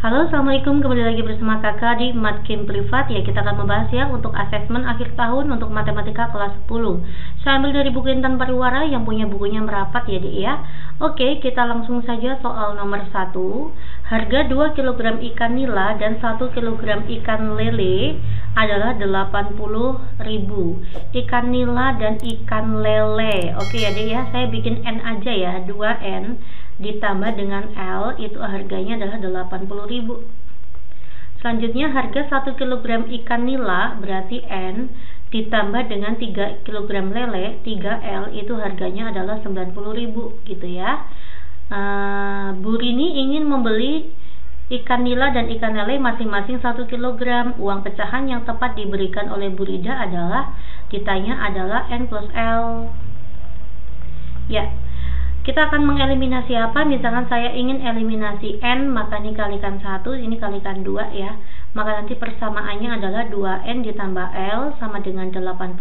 Halo, assalamualaikum, kembali lagi bersama kakak di Matkin Privat. Ya, kita akan membahas ya untuk asesmen akhir tahun untuk matematika kelas 10. Saya ambil dari buku Intan Pariwara yang punya bukunya merapat ya dek ya. Oke, kita langsung saja soal nomor 1. Harga 2 kg ikan nila dan 1 kg ikan lele adalah 80.000. Ikan nila dan ikan lele. Oke ya dek ya, saya bikin N aja ya, 2N ditambah dengan L itu harganya adalah 80.000. Selanjutnya harga 1 kg ikan nila berarti N ditambah dengan 3 kg lele 3L itu harganya adalah 90.000 gitu ya. Bu Rini ingin membeli ikan nila dan ikan lele masing-masing 1 kg. Uang pecahan yang tepat diberikan oleh Bu Rida adalah N plus L. Ya, kita akan mengeliminasi apa? Misalkan saya ingin eliminasi N, maka ini kalikan 1, ini kalikan 2 ya. Maka nanti persamaannya adalah 2N ditambah L sama dengan 80.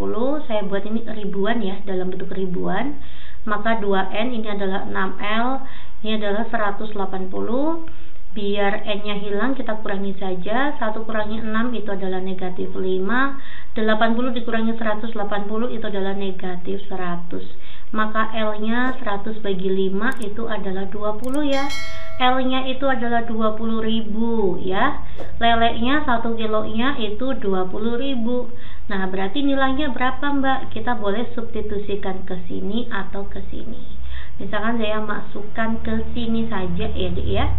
Saya buat ini ribuan ya, dalam bentuk ribuan. Maka 2N ini adalah 6L, ini adalah 180. Biar N-nya hilang, kita kurangi saja. 1 kurangi 6 itu adalah negatif 5. 80 dikurangi 180 itu adalah negatif 100. Maka L-nya 100 bagi 5 itu adalah 20 ya. L-nya itu adalah 20.000 ya. Leleknya 1 kilonya itu 20.000. Nah, berarti nilainya berapa Mbak? Kita boleh substitusikan ke sini atau ke sini. Misalkan saya masukkan ke sini saja ya dek ya.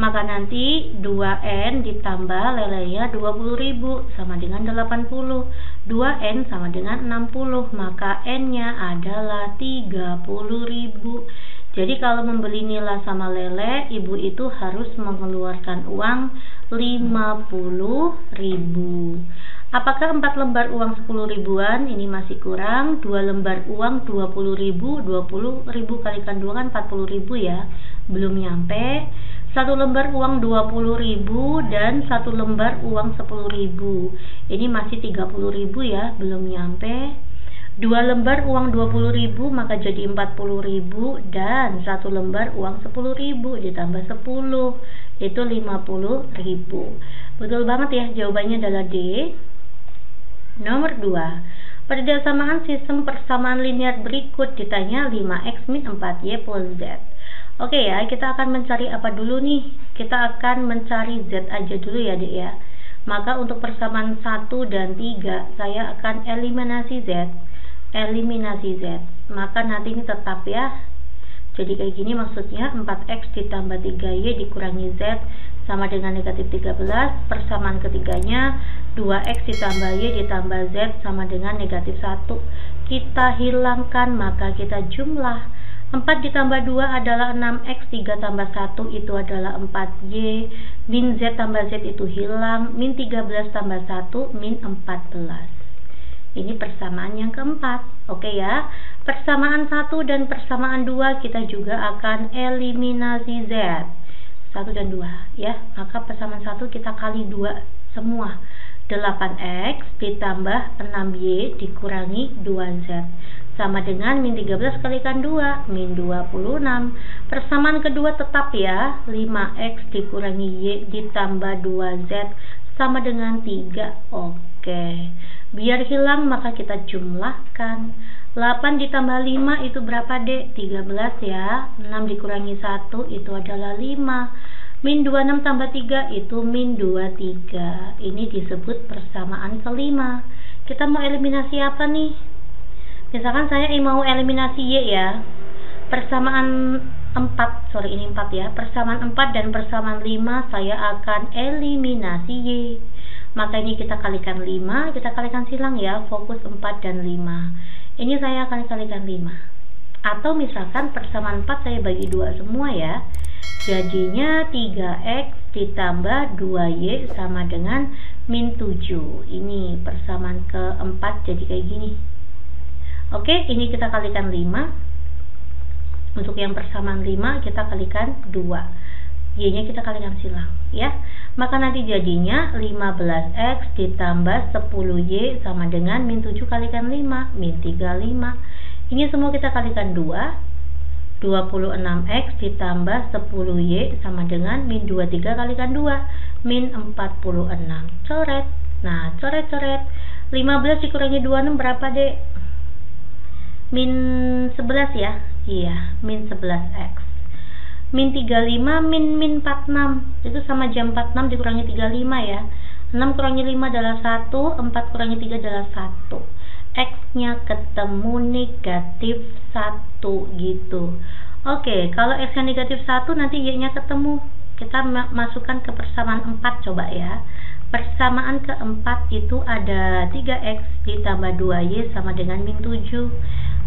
Maka nanti 2N ditambah lelenya 20.000 sama dengan 80. 2N sama dengan 60, maka N-nya adalah 30.000. Jadi kalau membeli nila sama lele, ibu itu harus mengeluarkan uang 50.000. Apakah 4 lembar uang 10 ribuan? Ini masih kurang. 2 lembar uang 20.000. 20.000 kalikan 2 kan 40.000 ya. Belum nyampe. 1 lembar uang 20.000 dan 1 lembar uang 10.000. Ini masih 30.000 ya, belum nyampe. 2 lembar uang 20.000 maka jadi 40.000 dan 1 lembar uang 10.000 ditambah 10 itu 50.000. Betul banget ya, jawabannya adalah D. Nomor 2. Pada samaan sistem persamaan linear berikut ditanya 5x min 4y plus z. Oke ya, kita akan mencari apa dulu nih? Kita akan mencari Z aja dulu ya dek ya. Maka untuk persamaan 1 dan 3 saya akan eliminasi Z. Maka nanti ini tetap ya. Jadi kayak gini maksudnya 4x ditambah 3y dikurangi Z sama dengan negatif 13. Persamaan ketiganya 2x ditambah y ditambah Z sama dengan negatif 1. Kita hilangkan maka kita jumlah. 4 ditambah 2 adalah 6x, 3 tambah 1 itu adalah 4y, min z tambah z itu hilang, min 13 tambah 1, min 14. Ini persamaan yang keempat. Oke ya, persamaan 1 dan persamaan 2 kita juga akan eliminasi z 1 dan 2 ya. Maka persamaan 1 kita kali 2 semua, 8x ditambah 6y dikurangi 2z sama dengan min 13 kalikan 2, min 26. Persamaan kedua tetap ya, 5x dikurangi y ditambah 2z sama dengan 3. Oke, biar hilang maka kita jumlahkan. 8 ditambah 5 itu berapa dek? 13 ya. 6 dikurangi 1 itu adalah 5. Min 26 tambah 3 itu min 23. Ini disebut persamaan kelima. Kita mau eliminasi apa nih? Misalkan saya mau eliminasi y ya. Persamaan 4 ya. Persamaan 4 dan persamaan 5 saya akan eliminasi y. Maka ini kita kalikan 5, kita kalikan silang ya, fokus 4 dan 5. Ini saya akan kalikan 5. Atau misalkan persamaan 4 saya bagi 2 semua ya. Jadinya 3x ditambah 2y sama dengan min 7. Ini persamaan keempat jadi kayak gini. Oke, ini kita kalikan 5. Untuk yang persamaan 5 kita kalikan 2. Y-nya kita kalikan silang ya. Maka nanti jadinya 15x ditambah 10y sama dengan min 7 kalikan 5, min 35. Ini semua kita kalikan 2. 26X ditambah 10Y sama dengan min 23 kalikan 2, min 46. Coret. Nah, coret-coret. 15 dikurangi 26 berapa, Dek? Min 11 ya? Iya, min 11X. Min 35, min 46. Itu sama jam 46 dikurangi 35 ya. 6 kurangi 5 adalah 1, 4 kurangi 3 adalah 1. X-nya ketemu negatif 1 gitu. Oke, kalau X-nya negatif 1 nanti Y-nya ketemu. Kita masukkan ke persamaan 4 coba ya. Persamaan keempat itu ada 3X ditambah 2Y sama dengan min 7.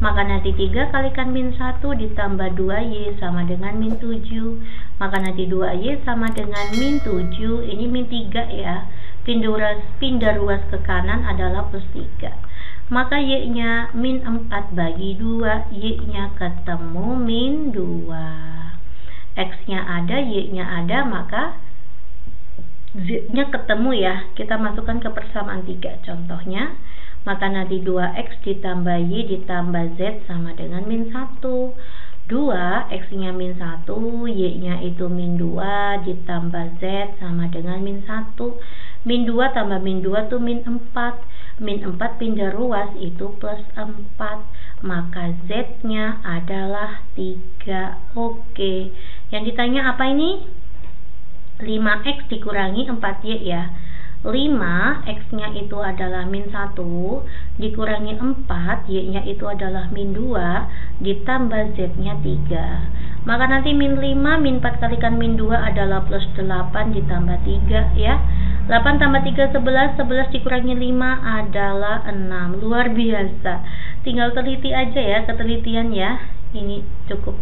Maka nanti 3 kalikan min 1 ditambah 2Y sama dengan min 7. Maka nanti 2Y sama dengan min 7. Ini min 3 ya. Pindah ruas ke kanan adalah plus 3. Maka Y-nya min 4 bagi 2. Y-nya ketemu min 2. X-nya ada, Y-nya ada, maka Z-nya ketemu ya. Kita masukkan ke persamaan 3. Contohnya, maka nanti 2X ditambah Y ditambah Z sama dengan min 1. 2, X-nya min 1, Y-nya itu min 2 ditambah Z sama dengan min 1. Min 2 tambah min 2 itu min 4. Min 4 pindah ruas itu plus 4. Maka Z-nya adalah 3. Oke. Yang ditanya apa ini? 5X dikurangi 4Y ya. 5, X-nya itu adalah min 1 dikurangi 4, Y-nya itu adalah min 2 ditambah Z-nya 3. Maka nanti min 5, min 4 kalikan min 2 adalah plus 8 ditambah 3 ya. 8 tambah 3 11, 11 dikurangi 5 adalah 6. Luar biasa. Tinggal teliti aja ya, ketelitian ya. Ini cukup.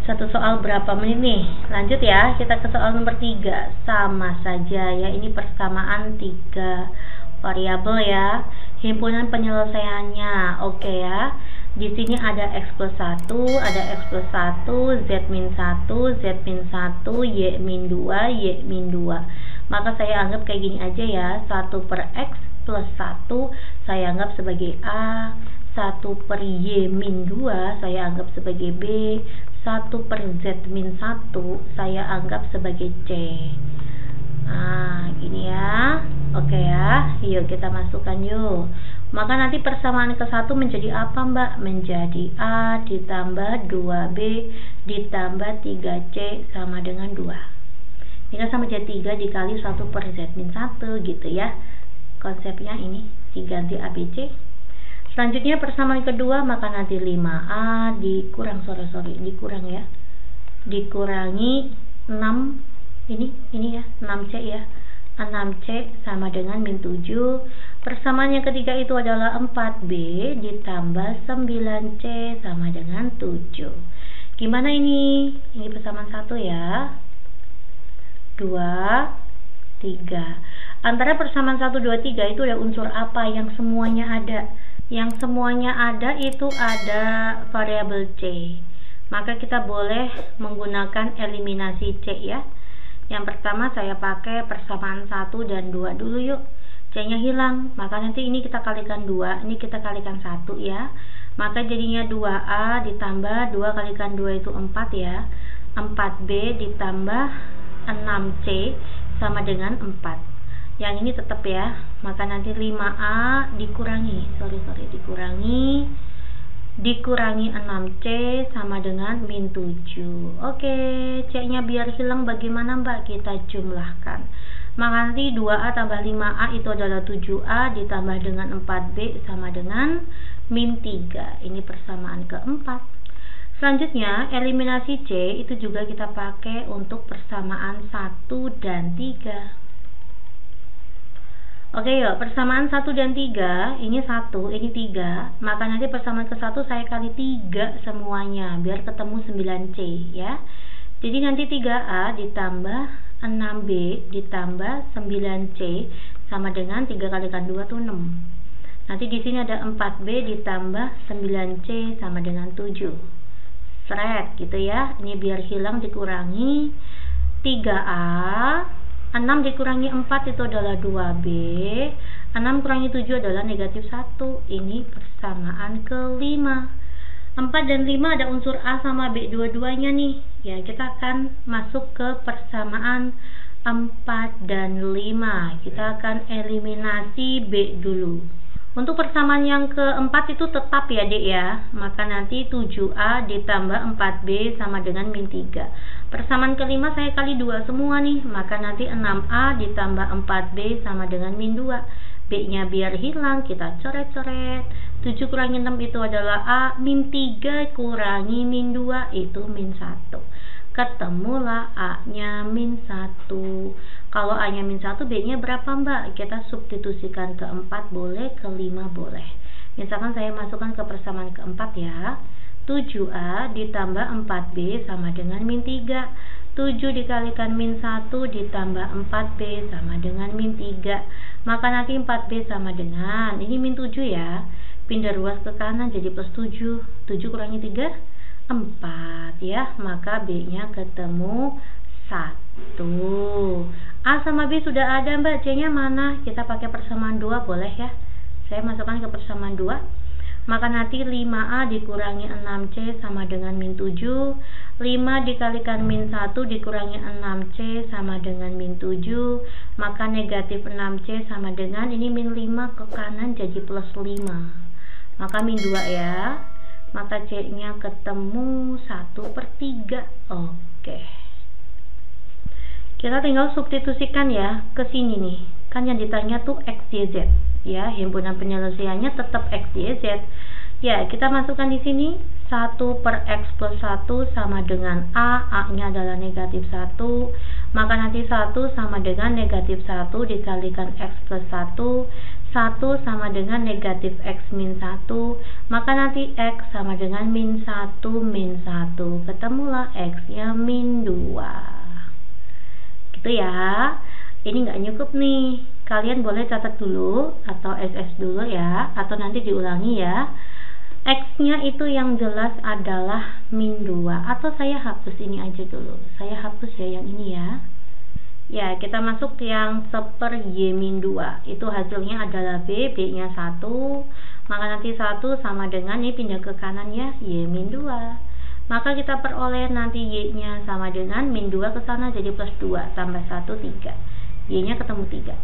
Satu soal berapa menit nih? Lanjut ya, kita ke soal nomor 3. Sama saja ya, ini persamaan 3 variabel ya. Himpunan penyelesaiannya. Oke ya. Di sini ada X plus 1, ada X plus 1, Z min 1, Z min 1, Y min 2, Y min 2. Maka saya anggap kayak gini aja ya. 1 per X plus 1 saya anggap sebagai A. 1 per Y min 2 saya anggap sebagai B. 1 per Z min 1 saya anggap sebagai C. Nah, gini ya. Oke ya. Yuk kita masukkan yuk. Maka nanti persamaan ke 1 menjadi apa, Mbak? Menjadi A ditambah 2B ditambah 3C sama dengan 2. Ini kan sama jadi 3 dikali 1 per Z min 1 gitu ya. Konsepnya ini diganti ABC. Selanjutnya persamaan kedua, maka nanti 5A dikurang ya. Dikurangi 6 ini ya, 6C ya. 6C sama dengan min 7. Persamaan yang ketiga itu adalah 4B ditambah 9C sama dengan 7. Gimana ini? Ini persamaan 1 ya. 2, 3. Antara persamaan 1, 2, 3 itu ada unsur apa yang semuanya ada? Yang semuanya ada itu ada variabel C. Maka kita boleh menggunakan eliminasi C ya. Yang pertama saya pakai persamaan 1 dan 2 dulu yuk. C-nya hilang, maka nanti ini kita kalikan 2, ini kita kalikan 1 ya. Maka jadinya 2A ditambah 2 kalikan 2 itu 4 ya. 4B ditambah 6C sama dengan 4. Yang ini tetap ya. Maka nanti 5A dikurangi dikurangi 6C sama dengan min 7. Oke, C-nya biar hilang bagaimana, Mbak? Kita jumlahkan. Maka nanti 2A tambah 5A itu adalah 7A ditambah dengan 4B sama dengan min 3. Ini persamaan keempat. Selanjutnya, eliminasi C itu juga kita pakai untuk persamaan 1 dan 3. Oke yuk, persamaan 1 dan 3, ini 1, ini 3. Maka nanti persamaan ke 1 saya kali 3 semuanya, biar ketemu 9C ya. Jadi nanti 3A ditambah 6B ditambah 9C sama dengan 3 kalikan 2 itu 6. Nanti di sini ada 4B ditambah 9C sama dengan 7. Seret gitu ya. Ini biar hilang dikurangi 3A. 6 dikurangi 4 itu adalah 2B. 6 kurangi 7 adalah negatif 1. Ini persamaan kelima. 4 dan 5 ada unsur A sama B dua-duanya nih. Ya, kita akan masuk ke persamaan 4 dan 5. Kita akan eliminasi B dulu. Untuk persamaan yang keempat itu tetap ya Dek ya. Maka nanti 7A ditambah 4B sama dengan min 3. Persamaan kelima saya kali 2 semua nih. Maka nanti 6A ditambah 4B sama dengan min 2. B-nya biar hilang, kita coret-coret. 7 kurangi 6 itu adalah A, min 3 kurangi min 2 itu min 1. Ketemulah A-nya min 1. Kalau A-nya min 1, B-nya berapa Mbak? Kita substitusikan ke 4 boleh, ke 5 boleh. Misalkan saya masukkan ke persamaan keempat ya. 7A ditambah 4B sama dengan min 3. 7 dikalikan min 1 ditambah 4B sama dengan min 3. Maka nanti 4B sama dengan, ini min 7 ya. Pindah ruas ke kanan jadi plus 7. 7 kurangi 3, 4 ya. Maka B-nya ketemu 1. A sama B sudah ada Mbak, C-nya mana? Kita pakai persamaan 2 boleh ya. Saya masukkan ke persamaan 2. Maka nanti 5A dikurangi 6C sama dengan min 7. 5 dikalikan min 1 dikurangi 6C sama dengan min 7. Maka negatif 6C sama dengan, ini min 5 ke kanan jadi plus 5. Maka min 2 ya. Maka C-nya ketemu 1/3. Oke. Kita tinggal substitusikan ya ke sini nih. Kan yang ditanya tuh X, Y, Z. Ya, himpunan penyelesaiannya tetap X, Y, Z. Ya, kita masukkan di sini 1 per X plus 1 sama dengan A. A-nya adalah negatif 1. Maka nanti 1 sama dengan negatif 1 dikalikan X plus 1. 1 sama dengan negatif X min 1. Maka nanti X sama dengan min 1 min 1. Ketemulah X-nya min 2. Gitu ya. Ini nggak nyukup nih. Kalian boleh catat dulu atau SS dulu ya, atau nanti diulangi ya. X-nya itu yang jelas adalah min 2. Atau saya hapus ini aja dulu. Saya hapus ya yang ini ya. Ya, kita masuk yang 1/y min 2. Itu hasilnya adalah B, B-nya 1. Maka nanti 1 sama dengan, ini pindah ke kanan ya, Y min 2. Maka kita peroleh nanti Y-nya sama dengan min 2 ke sana jadi plus 2 tambah 1, 3. Y-nya ketemu 3.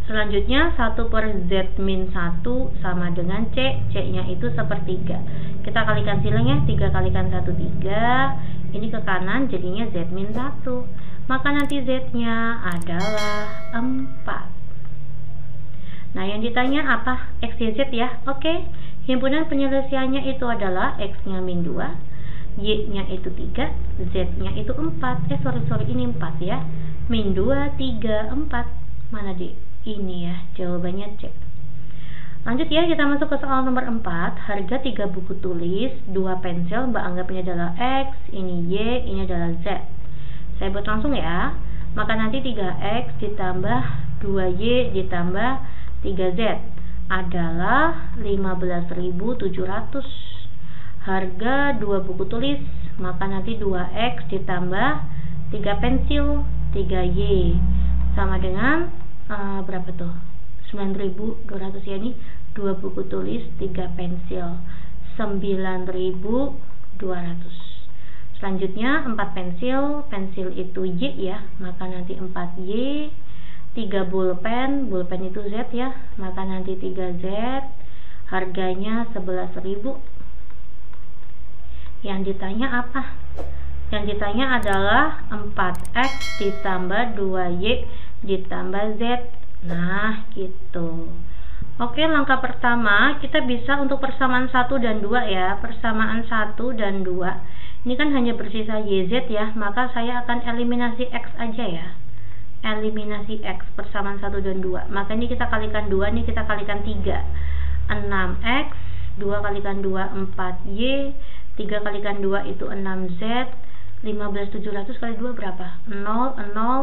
Selanjutnya 1 per Z min 1 sama dengan C. C-nya itu 1/3. Kita kalikan silang ya. 3 kalikan 1, 3. Ini ke kanan jadinya Z min 1. Maka nanti Z-nya adalah 4. Nah, yang ditanya apa? X, Y, Z ya. Oke. Himpunan penyelesaiannya itu adalah X-nya min 2. Y-nya itu 3. Z-nya itu 4. Sorry, ini 4 ya. Min 2, 3, 4. Mana di? Ini ya, jawabannya C. Lanjut ya, kita masuk ke soal nomor 4. Harga 3 buku tulis, 2 pensil, Mbak anggap ini adalah X, ini Y, ini adalah Z. Saya buat langsung ya. Maka nanti 3X ditambah 2Y ditambah 3Z adalah 15.700. Harga 2 buku tulis, maka nanti 2X ditambah 3 pensil, 3Y sama dengan berapa tuh? 9.200 ya, ini 2 buku tulis, 3 pensil, 9.200. Selanjutnya 4 pensil, pensil itu Y ya, maka nanti 4Y. 3 bulpen, bulpen itu Z ya, maka nanti 3Z. Harganya 11.000. Yang ditanya apa? Yang ditanya adalah 4X ditambah 2Y ditambah Z. Nah, gitu. Oke, langkah pertama kita bisa untuk persamaan 1 dan 2 ya. Persamaan 1 dan 2. Ini kan hanya bersisa YZ ya, maka saya akan eliminasi X aja ya. Eliminasi X, persamaan 1 dan 2. Maka ini kita kalikan 2, ini kita kalikan 3. 6X, 2 kalikan 2 4Y, 3 kalikan 2 itu 6Z. 15.700 kali 2 berapa? 0,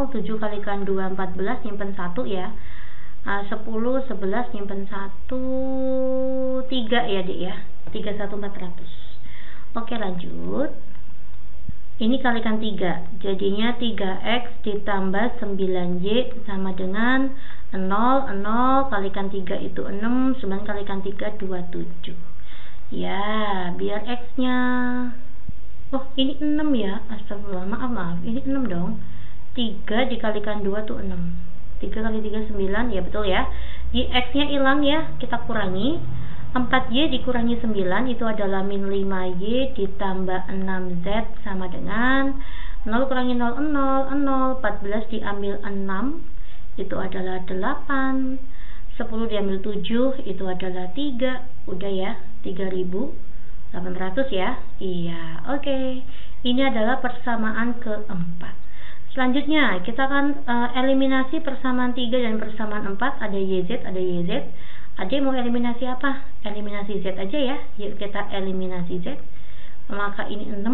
7 kalikan 2, 14, nyimpen 1 ya. 10, 11, nyimpen 1, 3 ya Dek ya. 31.400. Oke, lanjut. Ini kalikan 3, jadinya 3X ditambah 9Y sama dengan 0, 0 kalikan 3 itu 6, 9 kalikan 3, 27. Ya, biar X-nya, oh ini 6 ya, astagfirullah, maaf, ini 6 dong. 3 dikalikan 2 tuh 6. 3 kali 3 9, ya betul ya. Y X-nya hilang ya, kita kurangi. 4Y dikurangi 9 itu adalah min 5Y ditambah 6Z sama dengan 0 kurangi 0, 0, 0, 14 diambil 6 itu adalah 8, 10 diambil 7 itu adalah 3, udah ya, 3.800 ya. Iya, oke. Ini adalah persamaan keempat. Selanjutnya kita akan eliminasi persamaan 3 dan persamaan 4. Ada YZ, ada YZ. Ada yang mau eliminasi apa? Eliminasi Z aja ya. Yuk kita eliminasi Z. Maka ini 6,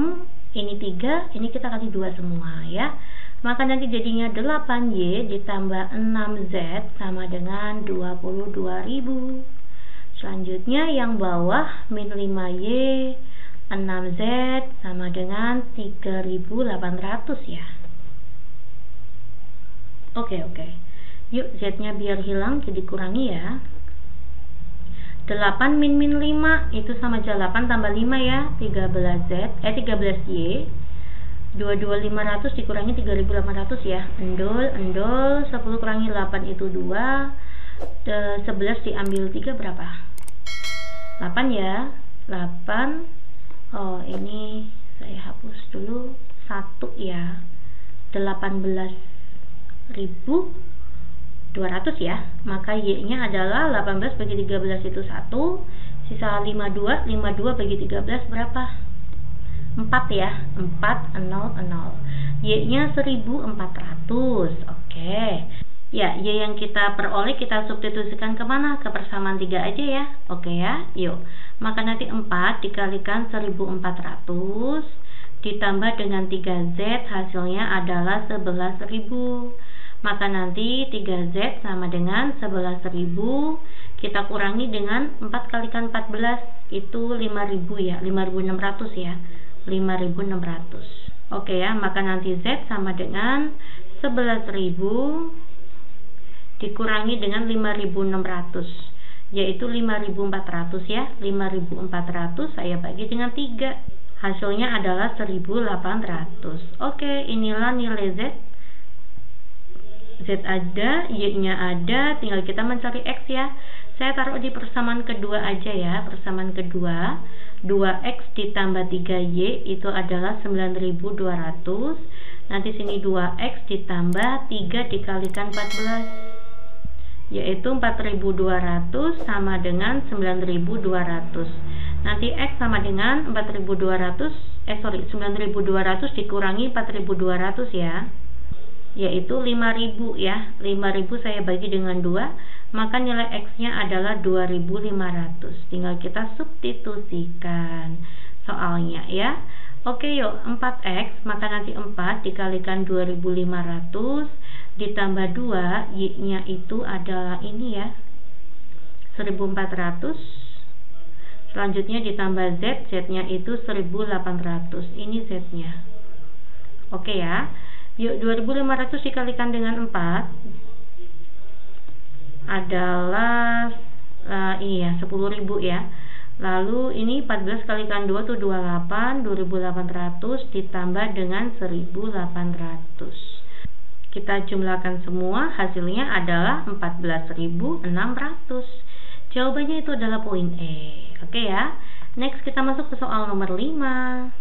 ini 3, ini kita kali 2 semua ya. Maka nanti jadinya 8Y ditambah 6Z sama dengan 22.000. Selanjutnya yang bawah min 5Y 6Z sama dengan 3.800 ya. Oke. Yuk Z-nya biar hilang jadi dikurangi ya. 8 min 5 itu sama aja 8 tambah 5 ya, 13Y. 22.500 dikurangi 3.800 ya. Endol 10 kurangi 8 itu 2. 11 diambil 3 berapa? 8 ya. 8. Oh, ini saya hapus dulu 1 ya. 18.200 ya. Maka Y-nya adalah 18 bagi 13 itu 1. Sisa 52 bagi 13 berapa? 4 ya. 400. Y-nya 1400. Oke. Ya, Y yang kita peroleh kita substitusikan kemana? Ke persamaan 3 aja ya. Oke ya. Yuk. Maka nanti 4 dikalikan 1400 ditambah dengan 3Z hasilnya adalah 11.000. Maka nanti 3Z sama dengan 11.000 kita kurangi dengan 4 kalikan 14 itu 5.000 ya, 5.600 ya, 5.600. Oke ya, maka nanti Z sama dengan 11.000 dikurangi dengan 5.600 yaitu 5.400 ya. 5.400 saya bagi dengan 3 hasilnya adalah 1.800. Oke, inilah nilai Z. Z ada, Y-nya ada, tinggal kita mencari X ya. Saya taruh di persamaan kedua aja ya. Persamaan kedua 2X ditambah 3Y itu adalah 9.200. Nanti sini 2X ditambah 3 dikalikan 14 yaitu 4.200 sama dengan 9.200. Nanti X sama dengan 9.200 dikurangi 4.200 ya, yaitu 5.000 ya. 5.000 saya bagi dengan 2, maka nilai X nya adalah 2.500. Tinggal kita substitusikan soalnya ya. Oke yuk, 4X maka nanti 4 dikalikan 2.500 ditambah 2, Y-nya itu adalah ini ya, 1.400. Selanjutnya ditambah Z, Z-nya itu 1.800. Ini Z-nya. Oke ya. Yuk, 2.500 dikalikan dengan 4 adalah ini ya, 10.000 ya. Lalu ini 14 kalikan 2 tuh 28, 2.800 ditambah dengan 1.800. Kita jumlahkan semua, hasilnya adalah 14.600. Jawabannya itu adalah poin E. Oke ya. Next kita masuk ke soal nomor 5.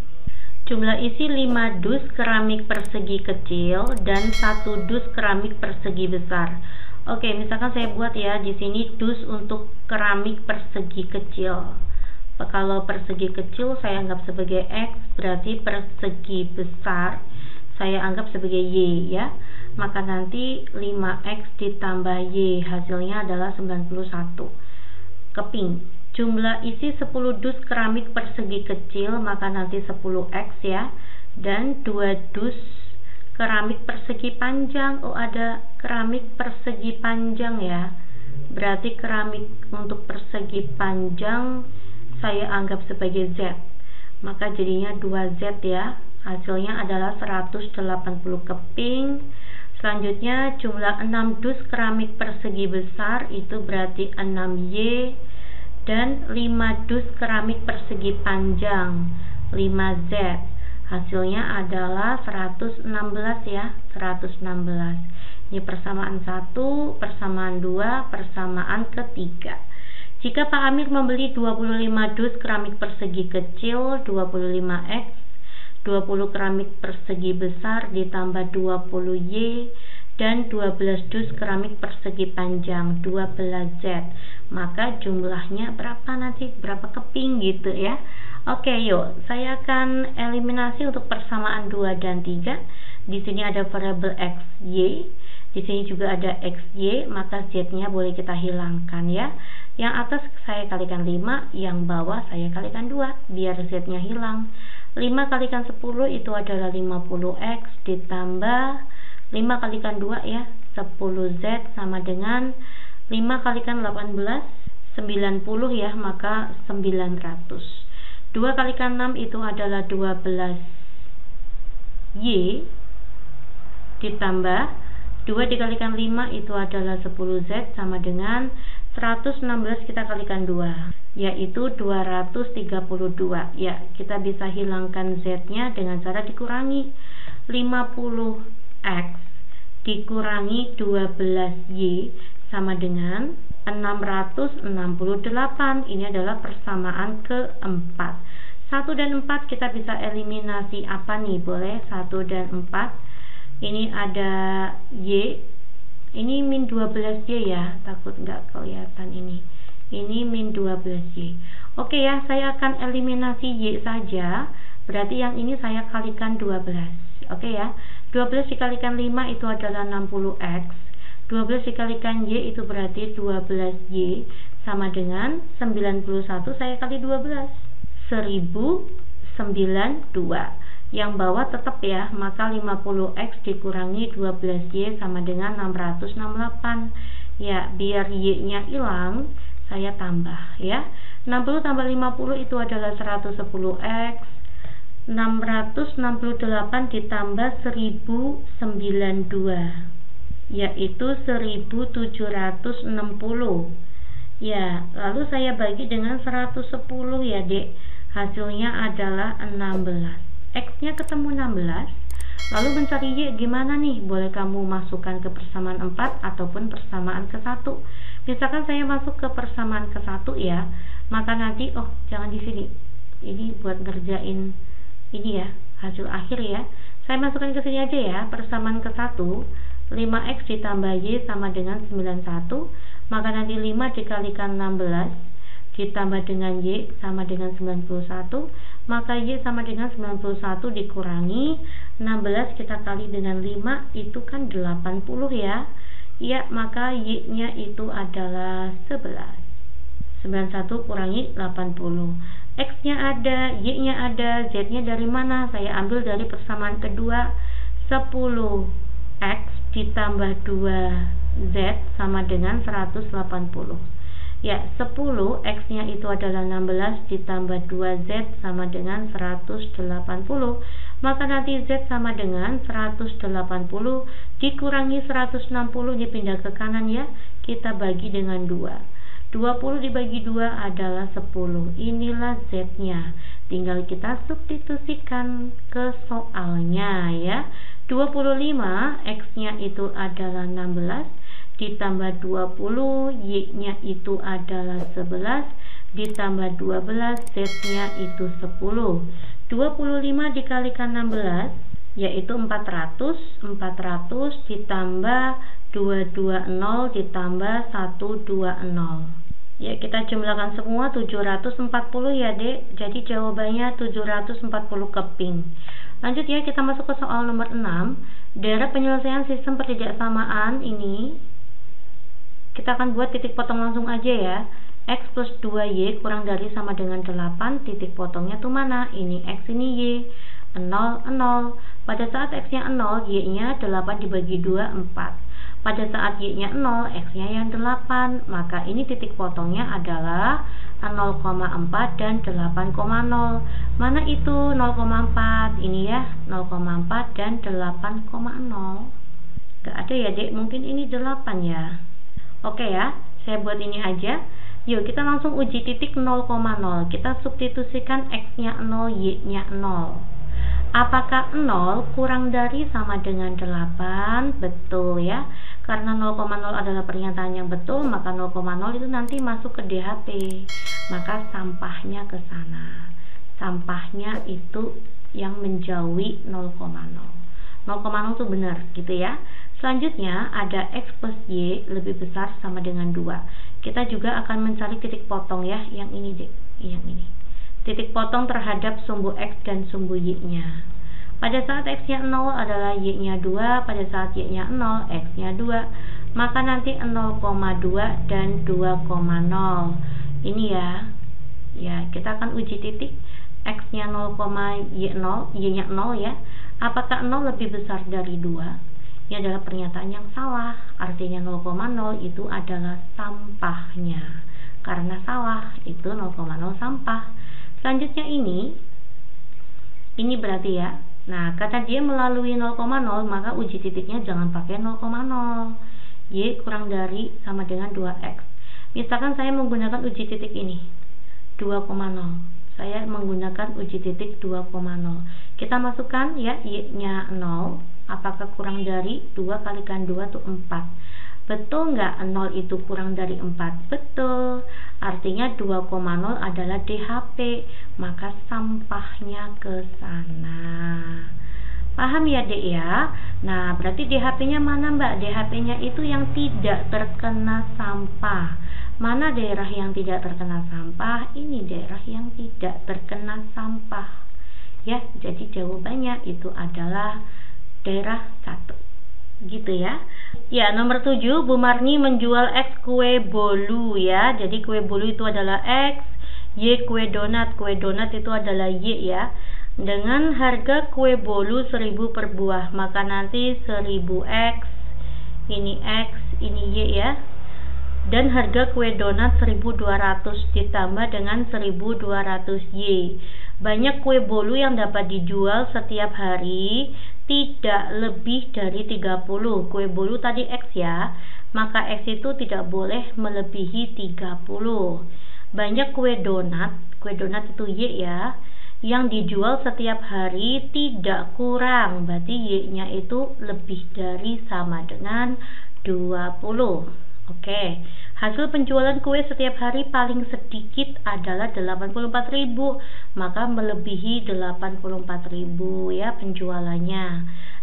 Jumlah isi 5 dus keramik persegi kecil dan 1 dus keramik persegi besar. Oke, misalkan saya buat ya di sini dus untuk keramik persegi kecil. Kalau persegi kecil saya anggap sebagai X, berarti persegi besar saya anggap sebagai Y ya. Maka nanti 5X ditambah Y hasilnya adalah 91 keping. Jumlah isi 10 dus keramik persegi kecil, maka nanti 10X ya. Dan 2 dus keramik persegi panjang. Oh, ada keramik persegi panjang ya. Berarti keramik untuk persegi panjang saya anggap sebagai Z. Maka jadinya 2Z ya. Hasilnya adalah 180 keping. Selanjutnya jumlah 6 dus keramik persegi besar itu berarti 6Y dan 5 dus keramik persegi panjang 5Z. Hasilnya adalah 116 ya, 116. Ini persamaan 1, persamaan 2, persamaan ketiga. Jika Pak Amir membeli 25 dus keramik persegi kecil 25X, 20 keramik persegi besar ditambah 20Y, dan 12 dus keramik persegi panjang 12Z, maka jumlahnya berapa nanti, berapa keping gitu ya. Oke, yuk saya akan eliminasi untuk persamaan 2 dan 3. Di sini ada variabel X, Y, di sini juga ada XY, maka Z-nya boleh kita hilangkan ya. Yang atas saya kalikan 5, yang bawah saya kalikan 2 biar Z-nya hilang. 5 kalikan 10 itu adalah 50X ditambah 5 kalikan 2 ya, 10Z sama dengan 5 kalikan 18, 90 ya, maka 900. 2 kalikan 6 itu adalah 12Y ditambah 2 dikalikan 5 itu adalah 10Z sama dengan 116 kita kalikan 2, yaitu 232 ya. Kita bisa hilangkan Z-nya dengan cara dikurangi 50X dikurangi 12Y sama dengan 668. Ini adalah persamaan keempat. 1 dan 4 kita bisa eliminasi apa nih? Boleh 1 dan 4. Ini ada Y, ini min 12Y ya, takut nggak kelihatan ini. Ini min 12Y. Oke ya, saya akan eliminasi Y saja. Berarti yang ini saya kalikan 12. Oke ya, 12 dikalikan 5 itu adalah 60X. 12 dikalikan Y itu berarti 12Y sama dengan 91 saya kali 12, 1092. Yang bawah tetap ya, maka 50X dikurangi 12Y sama dengan 668 ya. Biar Y-nya hilang saya tambah ya. 60 tambah 50 itu adalah 110X. 668 ditambah 1092 yaitu 1760 ya. Lalu saya bagi dengan 110 ya dek, hasilnya adalah 16. X nya ketemu 16. Lalu mencari Y gimana nih? Boleh kamu masukkan ke persamaan 4 ataupun persamaan ke 1. Misalkan saya masuk ke persamaan ke 1 ya, maka nanti jangan di sini, ini buat ngerjain ini ya, hasil akhir ya. Saya masukkan ke sini aja ya, persamaan ke 1. 5X ditambah Y sama dengan 91, maka nanti 5 dikalikan 16 ditambah dengan Y sama dengan 91, maka Y sama dengan 91 dikurangi 16 kita kali dengan 5 itu kan 80 ya. Ya, maka Y nya itu adalah 11. 91 kurangi 80. X nya ada, Y nya ada, Z nya dari mana? Saya ambil dari persamaan kedua. 10X ditambah 2Z sama dengan 180 ya. 10 X nya itu adalah 16 ditambah 2Z sama dengan 180, maka nanti Z sama dengan 180 dikurangi 160 dipindah ke kanan ya, kita bagi dengan 2. 20 dibagi 2 adalah 10. Inilah Z nya, tinggal kita substitusikan ke soalnya ya. 25 X nya itu adalah 16 ditambah 20, Y nya itu adalah 11 ditambah 12, Z nya itu 10. 25 dikalikan 16 yaitu 400 ditambah 220 ditambah 120 ya. Kita jumlahkan semua 740 ya dek, jadi jawabannya 740 keping. Lanjut ya, kita masuk ke soal nomor 6. Daerah penyelesaian sistem pertidaksamaan ini kita akan buat titik potong langsung aja ya. X plus 2Y kurang dari sama dengan 8, titik potongnya tuh mana? Ini X, ini Y. 0, 0. Pada saat X nya 0, Y nya 8 dibagi 2, 4. Pada saat Y nya 0, X nya yang 8, maka ini titik potongnya adalah 0,4 dan 8,0. Mana itu 0,4? Ini ya, 0,4 dan 8,0. Gak ada ya dek, mungkin ini 8 ya. Oke ya, saya buat ini aja. Yuk kita langsung uji titik 0,0. Kita substitusikan X-nya 0, Y-nya 0. Apakah 0 kurang dari sama dengan 8? Betul ya. Karena 0,0 adalah pernyataan yang betul, maka 0,0 itu nanti masuk ke DHP. Maka sampahnya ke sana. Sampahnya itu yang menjauhi 0,0. 0,0 itu benar gitu ya. Selanjutnya ada X plus Y lebih besar sama dengan 2. Kita juga akan mencari titik potong ya, yang ini deh, yang ini. Titik potong terhadap sumbu X dan sumbu Y-nya. Pada saat X-nya 0 adalah Y-nya 2, pada saat Y-nya 0, X-nya 2. Maka nanti 0,2 dan 2,0. Ini ya. Ya, kita akan uji titik X-nya 0, Y0, Y-nya 0 ya. Apakah 0 lebih besar dari 2? Ini adalah pernyataan yang salah. Artinya 0,0 itu adalah sampahnya. Karena salah, itu 0,0 sampah. Selanjutnya ini berarti ya. Nah, karena dia melalui 0,0, maka uji titiknya jangan pakai 0,0. Y kurang dari sama dengan 2X. Misalkan saya menggunakan uji titik ini 2,0. Saya menggunakan uji titik 2,0. Kita masukkan ya Y-nya 0. Apakah kurang dari 2 kalikan 2 itu 4? Betul nggak 0 itu kurang dari 4? Betul. Artinya 2,0 adalah DHP. Maka sampahnya ke sana. Paham ya Dek ya? Nah berarti DHP-nya mana Mbak? DHP-nya itu yang tidak terkena sampah. Mana daerah yang tidak terkena sampah? Ini daerah yang tidak terkena sampah. Ya, jadi jawabannya itu adalah daerah 1. Gitu ya. Ya, nomor 7, Bu Marni menjual X kue bolu ya. Jadi kue bolu itu adalah X, Y kue donat. Kue donat itu adalah Y ya. Dengan harga kue bolu 1000 per buah, maka nanti 1000X, ini X, ini Y ya. Dan harga kue donat 1200 ditambah dengan 1200Y. Banyak kue bolu yang dapat dijual setiap hari tidak lebih dari 30. Kue bolu tadi X ya, maka X itu tidak boleh melebihi 30. Banyak kue donat itu Y ya, yang dijual setiap hari tidak kurang, berarti Y-nya itu lebih dari sama dengan 20. Oke, hasil penjualan kue setiap hari paling sedikit adalah 84.000, maka melebihi 84.000 ya penjualannya.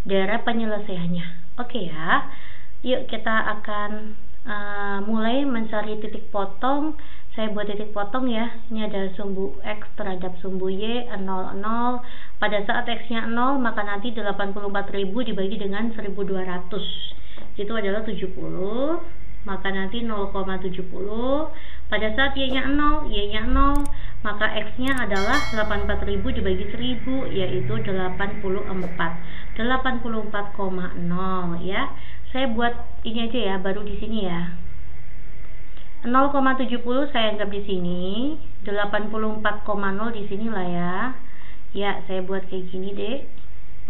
Daerah penyelesaiannya. Oke ya. Yuk kita akan mulai mencari titik potong. Saya buat titik potong ya. Ini ada sumbu X terhadap sumbu Y 0, 0. Pada saat X-nya 0, maka nanti 84.000 dibagi dengan 1.200. Itu adalah 70. Maka nanti 0,70. Pada saat Y-nya 0, Y-nya 0, maka X-nya adalah 84.000 dibagi 1000, yaitu 84. 84,0 ya. Saya buat ini aja ya, baru di sini ya. 0,70 saya anggap di sini, 84,0 di sini lah ya. Ya, saya buat kayak gini deh.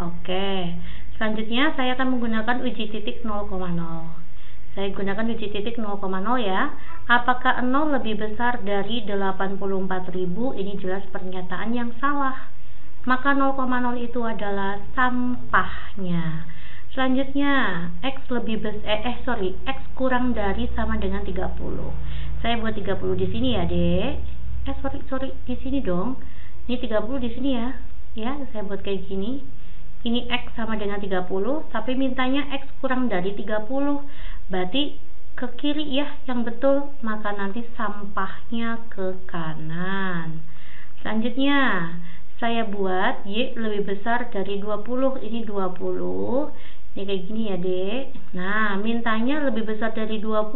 Oke. Selanjutnya saya akan menggunakan uji titik 0,0. Saya gunakan uji titik 0,0 ya. Apakah 0 lebih besar dari 84.000? Ini jelas pernyataan yang salah. Maka 0,0 itu adalah sampahnya. Selanjutnya, X X kurang dari sama dengan 30. Saya buat 30 di sini ya, Dek. Di sini dong. Ini 30 di sini ya. Ya, saya buat kayak gini. Ini X sama dengan 30, tapi mintanya X kurang dari 30. Berarti ke kiri ya yang betul, maka nanti sampahnya ke kanan. Selanjutnya saya buat Y lebih besar dari 20. Ini 20. Ini kayak gini ya Dek. Nah mintanya lebih besar dari 20,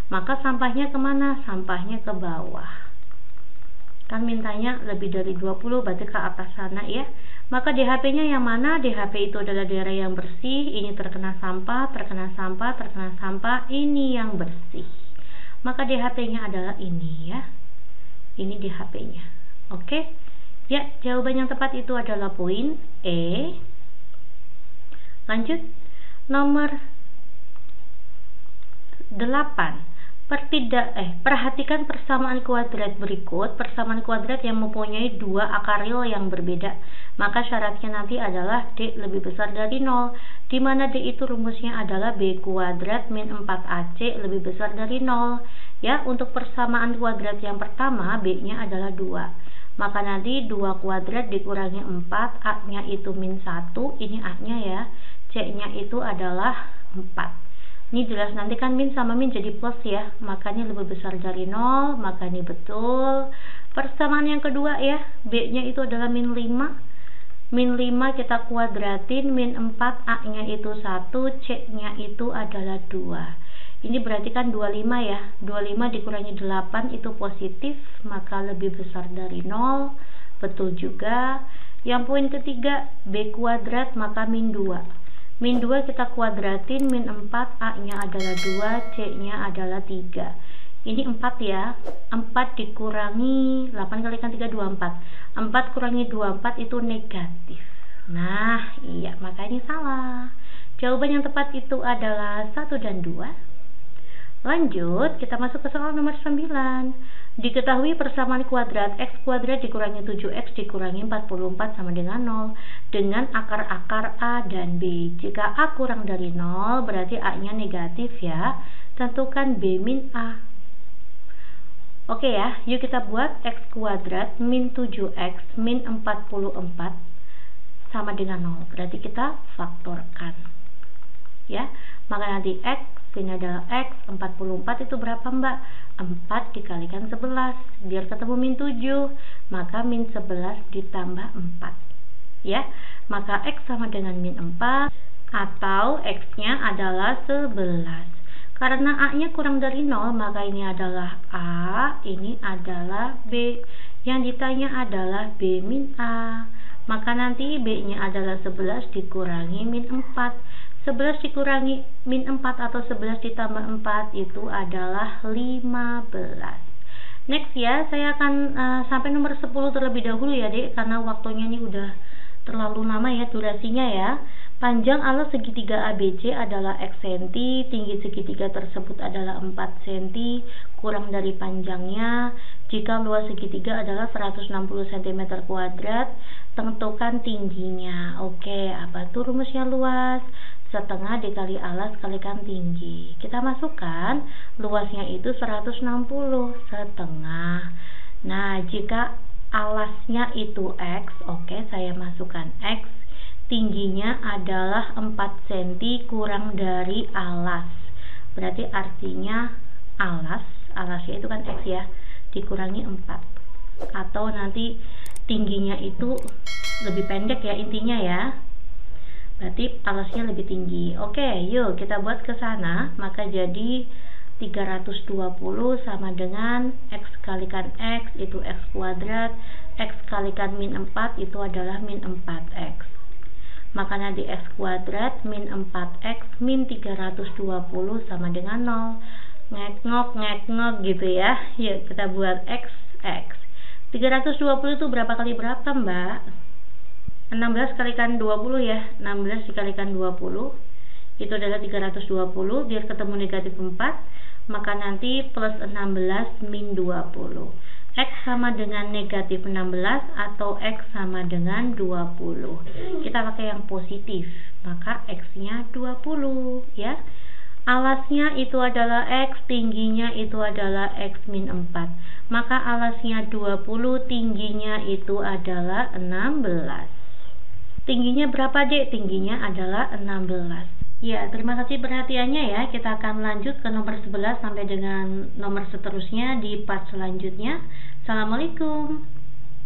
maka sampahnya kemana? Sampahnya ke bawah. Kan mintanya lebih dari 20, berarti ke atas sana ya. Maka DHP-nya yang mana? DHP itu adalah daerah yang bersih. Ini terkena sampah, terkena sampah, terkena sampah. Ini yang bersih. Maka DHP-nya adalah ini ya. Ini DHP-nya. Oke. Ya, jawaban yang tepat itu adalah poin E. Lanjut. Nomor 8. Perhatikan persamaan kuadrat berikut. Persamaan kuadrat yang mempunyai dua akar real yang berbeda. Maka syaratnya nanti adalah D lebih besar dari 0, di mana D itu rumusnya adalah B kuadrat min 4AC lebih besar dari 0. Ya, untuk persamaan kuadrat yang pertama, B-nya adalah 2. Maka nanti 2 kuadrat dikurangi 4, A-nya itu min 1, ini A-nya ya. C-nya itu adalah 4. Ini jelas nanti kan min sama min jadi plus ya, makanya lebih besar dari 0, maka ini betul. Persamaan yang kedua ya, B-nya itu adalah min 5. Min 5 kita kuadratin, min 4, A-nya itu 1, C-nya itu adalah 2. Ini berarti kan 25 ya, 25 dikurangi 8 itu positif, maka lebih besar dari 0, betul juga. Yang poin ketiga, B kuadrat maka min 2. Min 2 kita kuadratin, min 4, A-nya adalah 2, C-nya adalah 3. Ini 4 ya, 4 dikurangi 8 kalikan 3, 24. 4 kurangi 24 itu negatif. Nah, iya, maka ini salah. Jawaban yang tepat itu adalah 1 dan 2. Lanjut, kita masuk ke soal nomor 9. Diketahui persamaan kuadrat x kuadrat dikurangi 7x dikurangi 44 sama dengan 0 dengan akar-akar A dan B. Jika A kurang dari 0 berarti A-nya negatif ya. Tentukan B min A. Oke ya, yuk kita buat x kuadrat min 7x min 44 sama dengan 0. Berarti kita faktorkan. Ya, maka nanti x ini adalah x, 44 itu berapa mbak? 4 dikalikan 11, biar ketemu min 7, maka min 11 ditambah 4 ya, maka x sama dengan min 4 atau x nya adalah 11. Karena A nya kurang dari 0, maka ini adalah A, ini adalah B. Yang ditanya adalah B min A, maka nanti B nya adalah 11 dikurangi min 4. 11 dikurangi min 4 atau 11 ditambah 4 itu adalah 15. Next ya, saya akan sampai nomor 10 terlebih dahulu ya dek, karena waktunya ini udah terlalu lama ya durasinya ya. Panjang alas segitiga ABC adalah x cm, tinggi segitiga tersebut adalah 4 cm, kurang dari panjangnya. Jika luas segitiga adalah 160 cm kuadrat, tentukan tingginya. Oke, apa tuh rumusnya luas? Setengah dikali alas kalikan tinggi. Kita masukkan luasnya itu 160 setengah. Nah, jika alasnya itu x, oke, saya masukkan x. Tingginya adalah 4 cm kurang dari alas. Berarti artinya alasnya itu kan x ya, dikurangi 4. Atau nanti tingginya itu lebih pendek ya intinya ya. Berarti alasnya lebih tinggi. Oke, yuk kita buat ke sana. Maka jadi 320 sama dengan x kalikan x itu x kuadrat, x kalikan min 4 itu adalah min 4x. Maka nanti x kuadrat min 4x min 320 sama dengan 0. Ngek-ngok gitu ya. Yuk kita buat x. 320 itu berapa kali berapa mbak? 16 kalikan 20 ya, 16 dikalikan 20 itu adalah 320, biar ketemu negatif 4, maka nanti plus 16 min 20. X sama dengan negatif 16 atau X sama dengan 20. Kita pakai yang positif, maka X nya 20 ya. Alasnya itu adalah X, tingginya itu adalah X min 4, maka alasnya 20, tingginya itu adalah 16. Tingginya berapa dek? Tingginya adalah 16. Ya, terima kasih perhatiannya ya. Kita akan lanjut ke nomor 11 sampai dengan nomor seterusnya di part selanjutnya. Assalamualaikum.